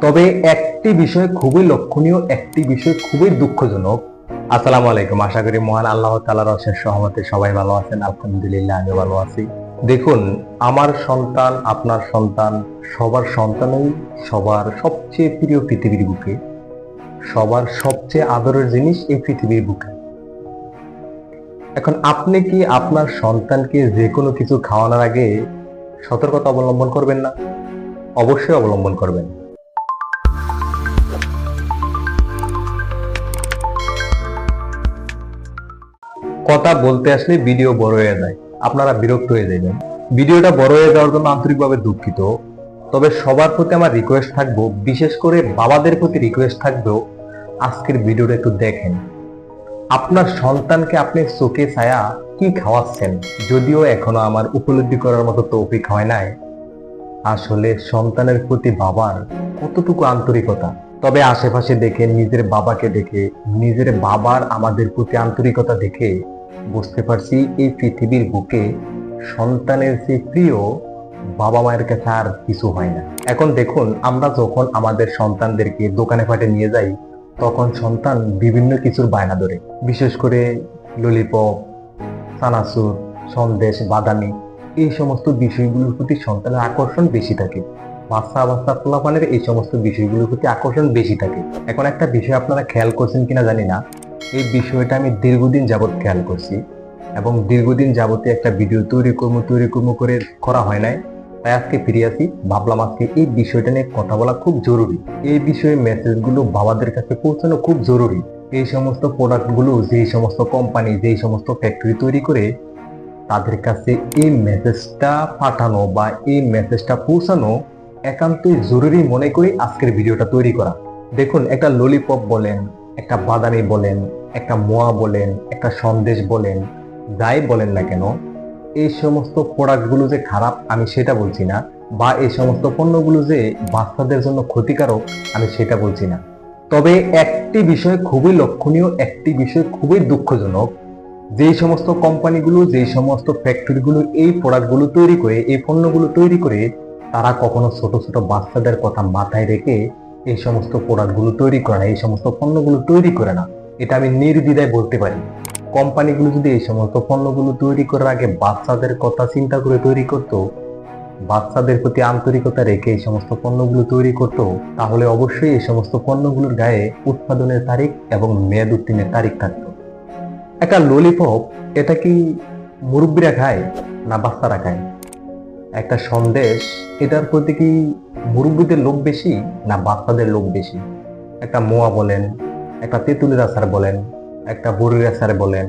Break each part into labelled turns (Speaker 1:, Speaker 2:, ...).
Speaker 1: তবে একটি বিষয় খুবই লক্ষণীয়, একটি বিষয় খুবই দুঃখজনক। আসসালামু আলাইকুম, আশা করি মহান আল্লাহ তাআলার অশেষ রহমতে সবাই ভালো আছেন। আলহামদুলিল্লাহ, আমি ভালো আছি। দেখুন, আমার সন্তান, আপনার সন্তান, সবার সন্তানই সবার সবচেয়ে প্রিয় পৃথিবীর বুকে, সবার সবচেয়ে আদরের জিনিস এই পৃথিবীর বুকে। এখন আপনি কি আপনার সন্তানকে যে কোনো কিছু খাওয়ানোর আগে সতর্কতা অবলম্বন করবেন না? অবশ্যই অবলম্বন করবেন। কথা বলতে আসলে ভিডিও বড় হয়ে যায়, আপনারা বিরক্ত হয়ে যাবেন। ভিডিওটা বড় হয়ে যাওয়ার জন্য আন্তরিকভাবে দুঃখিত। তবে সবার প্রতি আমার রিকোয়েস্ট থাকবো, বিশেষ করে বাবাদের প্রতি রিকোয়েস্ট থাকবো, আজকের ভিডিওটা একটু দেখেন। আপনার সন্তানকে আপনি চোখে ছায়া কি খাওয়াচ্ছেন, যদিও এখনো আমার উপলব্ধি করার মতো তৌফিক হয় নাই আসলে সন্তানের প্রতি বাবার কতটুকু আন্তরিকতা। তবে আশেপাশে দেখে, নিজের বাবাকে দেখে, নিজের বাবার আমাদের প্রতি আন্তরিকতা দেখে বুঝতে পারছি এই পৃথিবীর বুকে সন্তানের যে প্রিয় বাবা মায়ের কাছে আর কিছু হয় না। এখন দেখুন, আমরা যখন আমাদের সন্তানদেরকে দোকানে ফাটে নিয়ে যাই, তখন সন্তান বিভিন্ন কিছুর বায়না ধরে, বিশেষ করে ললিপপ, চানাচুর, সন্দেশ, বাদামি, এই সমস্ত বিষয়গুলোর প্রতি সন্তানের আকর্ষণ বেশি থাকে। বাচ্চা পোলাপানের এই সমস্ত বিষয়গুলোর প্রতি আকর্ষণ বেশি থাকে। এখন একটা বিষয় আপনারা খেয়াল করছেন কিনা জানি না, এই বিষয়টা আমি দীর্ঘদিন যাবৎ খেয়াল করছি এবং দীর্ঘদিন যাবতে একটা ভিডিও তৈরি করবো করে করা হয় নাই। তাই আজকে ফিরে আসি, ভাবলাম আজকে এই বিষয়টা নিয়ে কথা বলা খুব জরুরি। এই বিষয়ে মেসেজগুলো বাবাদের কাছে পৌঁছানো খুব জরুরি। এই সমস্ত প্রোডাক্টগুলো যেই সমস্ত কোম্পানি, যেই সমস্ত ফ্যাক্টরি তৈরি করে, তাদের কাছে এই মেসেজটা পাঠানো বা এই মেসেজটা পৌঁছানো একান্তই জরুরি মনে করি আজকের ভিডিওটা তৈরি করা। দেখুন, একটা ললিপপ বলেন, একটা বাদামি বলেন, একটা মোয়া বলেন, একটা সন্দেশ বলেন, যাই বলেন না কেন, এই সমস্ত প্রোডাক্টগুলো যে খারাপ আমি সেটা বলছি না, বা এই সমস্ত পণ্যগুলো যে বাচ্চাদের জন্য ক্ষতিকারক আমি সেটা বলছি না। তবে একটি বিষয় খুবই লক্ষণীয়, একটি বিষয় খুবই দুঃখজনক। যেই সমস্ত কোম্পানিগুলো, যেই সমস্ত ফ্যাক্টরিগুলো এই প্রোডাক্টগুলো তৈরি করে, এই পণ্যগুলো তৈরি করে, তারা কখনো ছোট ছোট বাচ্চাদের কথা মাথায় রেখে এই সমস্ত প্রোডাক্টগুলো তৈরি করে না, এই সমস্ত পণ্যগুলো তৈরি করে না। এটা আমি নির্দ্বিধায় বলতে পারি। কোম্পানিগুলো যদি এই সমস্ত পণ্যগুলো তৈরি করার আগে বাচ্চাদের কথা চিন্তা করে তৈরি করত, বাচ্চাদের প্রতি আন্তরিকতা রেখে এই সমস্ত পণ্যগুলো তৈরি করত, তাহলে অবশ্যই এই সমস্ত পণ্যগুলোর গায়ে উৎপাদনের তারিখ এবং মেয়াদ উত্তীর্ণের তারিখ থাকতো। একটা ললিপপ, এটা কি মুরব্বীরা খায় না বাচ্চারা খায়? একটা সন্দেশ, এটার প্রতি কি মুরব্বীদের লোভ বেশি না বাচ্চাদের লোভ বেশি? একটা মোয়া বলেন, একটা তেঁতুলের আচার বলেন, একটা বড়ির আচার বলেন,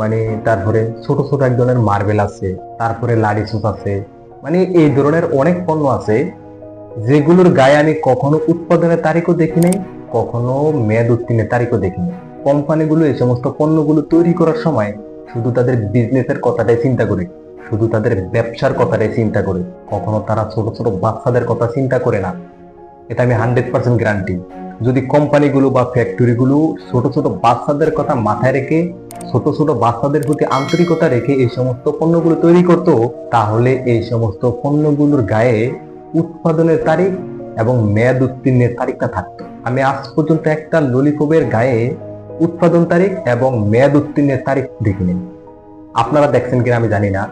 Speaker 1: মানে তারপরে ছোট ছোট এক ধরনের মার্বেল আছে, তারপরে লাড়ি সুস আছে, মানে এই ধরনের অনেক পণ্য আছে যেগুলোর গায়ে আমি কখনো উৎপাদনের তারিখও দেখি নাই, কখনো মেয়াদ উত্তীর্ণের তারিখও দেখি নাই। কোম্পানিগুলো এই সমস্ত পণ্যগুলো তৈরি করার সময় শুধু তাদের বিজনেসের কথাটাই চিন্তা করে, শুধু তাদের ব্যবসার কথাটাই চিন্তা করে, কখনো তারা ছোট ছোট বাচ্চাদের কথা চিন্তা করে না। এটা আমি 100% গ্যারান্টি। যদি কোম্পানিগুলো বা ফ্যাক্টরিগুলো ছোট ছোট বাচ্চাদের কথা মাথায় রেখে, ছোট ছোট বাচ্চাদের প্রতি আন্তরিকতা রেখে এই সমস্ত পণ্যগুলো তৈরি করত, তাহলে এই সমস্ত পণ্যগুলোর গায়ে উৎপাদনের তারিখ এবং মেয়াদ উত্তীর্ণের তারিখটা থাকতো। আমি আজ পর্যন্ত একটা ললিপপের গায়ে উৎপাদন তারিখ এবং মেয়াদ উত্তীর্ণের তারিখ দেখিনি। আপনারা দেখছেন কিনা আমি জানি না।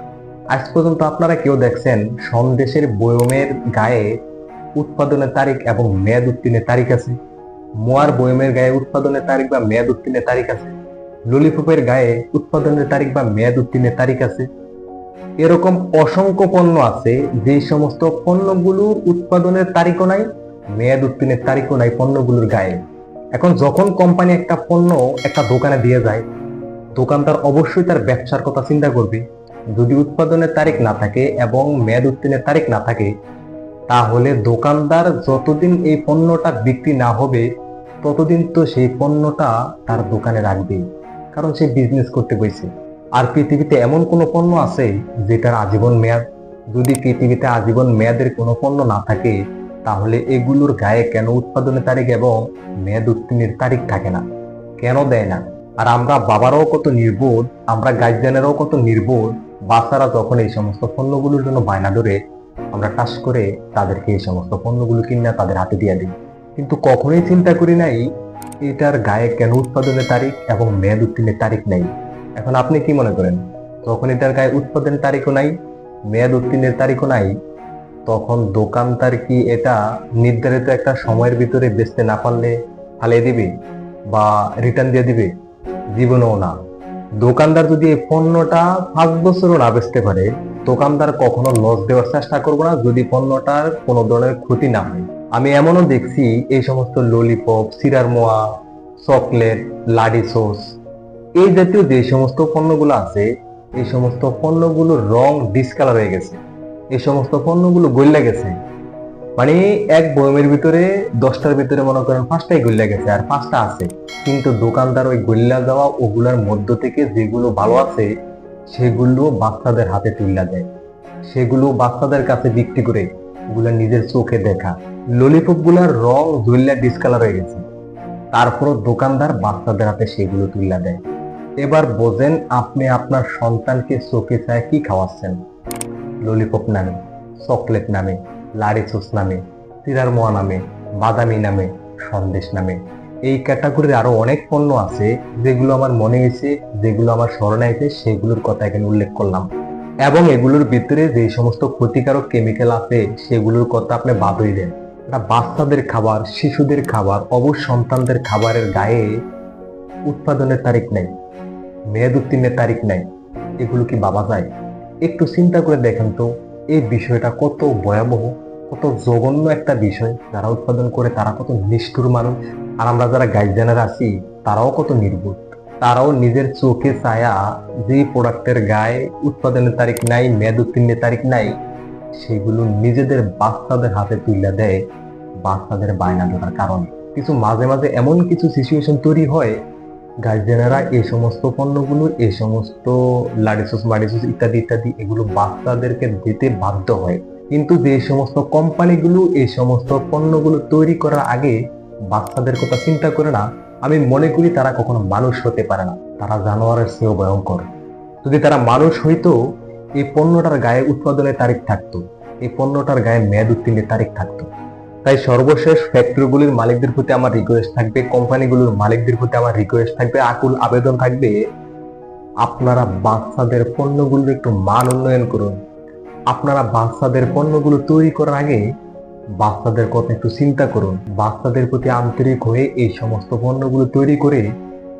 Speaker 1: আজ পর্যন্ত আপনারা কেউ দেখছেন সন্দেশের বয়মের গায়ে উৎপাদনের তারিখ এবং মেয়াদ উত্তীর্ণের তারিখ আছে? মোয়ার বয়মের গায়ে উৎপাদনের তারিখ বা মেয়াদ উত্তীর্ণের তারিখ আছে? ললিপপের গায়ে উৎপাদনের তারিখ বা মেয়াদ উত্তীর্ণের তারিখ আছে? এরকম অসংখ্য পণ্য আছে যে সমস্ত পণ্যগুলোর উৎপাদনের তারিখও নাই, মেয়াদ উত্তীর্ণের তারিখও নাই পণ্যগুলোর গায়ে। এখন যখন কোম্পানি একটা পণ্য একটা দোকানে দিয়ে যায়, দোকানদার অবশ্যই তার ব্যবসার কথা চিন্তা করবে। যদি উৎপাদনের তারিখ না থাকে এবং মেয়াদ উত্তীর্ণের তারিখ না থাকে, তাহলে দোকানদার যতদিন এই পণ্যটা বিক্রি না হবে ততদিন তো সেই পণ্যটা তার দোকানে রাখবে, কারণ সে বিজনেস করতে বসে। আর পৃথিবীতে এমন কোনো পণ্য আছে যেটার আজীবন মেয়াদ? যদি পৃথিবীতে আজীবন মেয়াদের কোনো পণ্য না থাকে, তাহলে এগুলোর গায়ে কেন উৎপাদনের তারিখ এবং মেয়াদ উত্তীর্ণের তারিখ থাকে না? কেন দেয় না? আর আমরা বাবারাও কত নির্বোধ, আমরা গার্জিয়ানেরাও কত নির্বোধ। বাচ্চারা যখন এই সমস্ত পণ্যগুলোর জন্য বায়না ধরে, আমরা টাচ করে তাদেরকে এই সমস্ত পণ্যগুলো কিনে তাদের হাতে দিয়ে দিই, কিন্তু কখনোই চিন্তা করি নাই এটার গায়ে কেন উৎপাদনের তারিখ এবং মেয়াদ উত্তীর্ণের তারিখ নেই। এখন আপনি কি মনে করেন, তখন এটার গায়ে উৎপাদনের তারিখও নাই, মেয়াদ উত্তীর্ণের তারিখও নাই, তখন দোকানদার কি এটা নির্ধারিত একটা সময়ের ভিতরে বেচতে না পারলে ফালিয়ে দিবে বা রিটার্ন দিয়ে দিবে? জীবনেও না। দোকানদার যদি এই পণ্যটা 5 বছরও না বেচতে পারে, দোকানদার কখনো লস দেওয়ার চেষ্টা করবো না যদি পণ্যটার কোনো ধরনের ক্ষতি না হয়। আমি এমনও দেখছি এই সমস্ত ললিপপ, সিরার মোয়া, চকলেট, লাডি সস, এই জাতীয় যে সমস্ত পণ্যগুলো আছে, এই সমস্ত পণ্যগুলোর রং ডিসকালার হয়ে গেছে, এই সমস্ত পণ্যগুলো গইলা গেছে। মানে এক বয়মের ভিতরে 10টার ভিতরে মনে করেন 5টাই গইলা গেছে আর 5টা আছে, কিন্তু দোকানদার ওই গইলা যাওয়া ওগুলার মধ্য থেকে যেগুলো ভালো আছে সেগুলো বাচ্চাদের হাতে তুলে দেয়, সেগুলো বাচ্চাদের কাছে বিক্রি করে ওগুলা নিজের চোখে দেখা। ললিপপ গুলার রং গইলা ডিসকালার হয়ে গেছে, তারপরও দোকানদার বাচ্চাদের হাতে সেগুলো তুলে দেয়। এবার বোঝেন আপনি আপনার সন্তানকে চোখে চায় কি খাওয়াচ্ছেন? ললিপপ নামে, চকলেট নামে, লাড়ি সস নামে, সিরার মোয়া নামে, বাদামি নামে, সন্দেশ নামে। এই ক্যাটাগরির আরো অনেক পণ্য আছে যেগুলো আমার মনে হয়েছে, যেগুলো আমার স্মরণে আছে, সেগুলোর কথা এখানে উল্লেখ করলাম। এবং এগুলোর ভিতরে যে সমস্ত ক্ষতিকারক কেমিক্যাল আছে সেগুলোর কথা আপনি বাদই দেন। বাচ্চাদের খাবার, শিশুদের খাবার, অবশ সন্তানদের খাবারের গায়ে উৎপাদনের তারিখ নাই, মেয়াদ উত্তীর্ণের তারিখ নাই, এগুলো কি ভাবা যায়? একটু চিন্তা করে দেখেন তো এই বিষয়টা কত ভয়াবহ, কত জঘন্য একটা বিষয়। যারা উৎপাদন করে তারা কত নিষ্ঠুর মানুষ, আর আমরা যারা গার্জিয়ানরা আছি তারাও কত নির্বোধ। তারাও নিজের চোখে ছায়া যে প্রোডাক্টের গায়ে উৎপাদনের তারিখ নাই, মেয়াদ উত্তীর্ণের তারিখ নাই, সেগুলো নিজেদের বাচ্চাদের হাতে তুলে দেয় বাচ্চাদের বায়না ধরার কারণে। কিছু মাঝে মাঝে এমন কিছু সিচুয়েশন তৈরি হয়, গার্জিয়ানেরা এই সমস্ত পণ্যগুলো, এই সমস্ত লাডিসোস, মাডিসোস ইত্যাদি ইত্যাদি এগুলো বাচ্চাদেরকে দিতে বাধ্য হয়। কিন্তু যে সমস্ত কোম্পানিগুলো এই সমস্ত পণ্যগুলো তৈরি করার আগে বাচ্চাদের কথা চিন্তা করে না, আমি মনে করি তারা কখনো মানুষ হতে পারে না, তারা জানোয়ারের চেয়েও ভয়ঙ্কর। যদি তারা মানুষ হইতো, এই পণ্যটার গায়ে উৎপাদনের তারিখ থাকতো, এই পণ্যটার গায়ে মেয়াদ উত্তীর্ণের তারিখ থাকতো। তাই সর্বশেষ ফ্যাক্টরিগুলির মালিকদের প্রতি আমার রিকোয়েস্ট থাকবে, কোম্পানিগুলোর মালিকদের প্রতি আমার রিকোয়েস্ট থাকবে, আকুল আবেদন থাকবে, আপনারা বাচ্চাদের পণ্যগুলোর একটু মান উন্নয়ন করুন। আপনারা বাচ্চাদের পণ্যগুলো তৈরি করার আগে বাচ্চাদের কথা একটু চিন্তা করুন। বাচ্চাদের প্রতি আন্তরিক হয়ে এই সমস্ত পণ্যগুলো তৈরি করে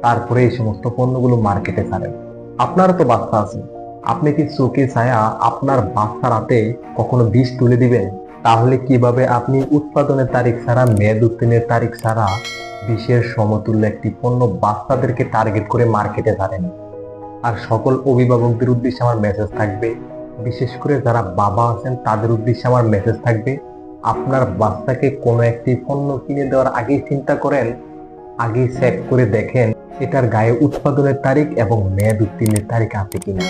Speaker 1: তারপরে এই সমস্ত পণ্যগুলো মার্কেটে ছাড়েন। আপনারও তো বাচ্চা আছে, আপনি কি চোখে ছায়া আপনার বাচ্চার হাতে কখনো বিষ তুলে দিবেন? তাহলে কিভাবে আপনি উৎপাদনের তারিখ ছাড়া, মেয়াদ উত্তীর্ণের তারিখ ছাড়া বিষের সমতুল্য একটি পণ্য বাচ্চাদেরকে টার্গেট করে মার্কেটে ছাড়েন? আর সকল অভিভাবকদের উদ্দেশ্যে আমার মেসেজ থাকবে, বিশেষ করে যারা বাবা আছেন তাদের উদ্দেশ্যে আমার মেসেজ থাকবে, আপনার বাচ্চাকে কোনো একটি পণ্য কিনে দেওয়ার আগেই চিন্তা করেন, আগেই চেক করে দেখেন এটার গায়ে উৎপাদনের তারিখ এবং মেয়াদ উত্তীর্ণের তারিখ আছে কিনা।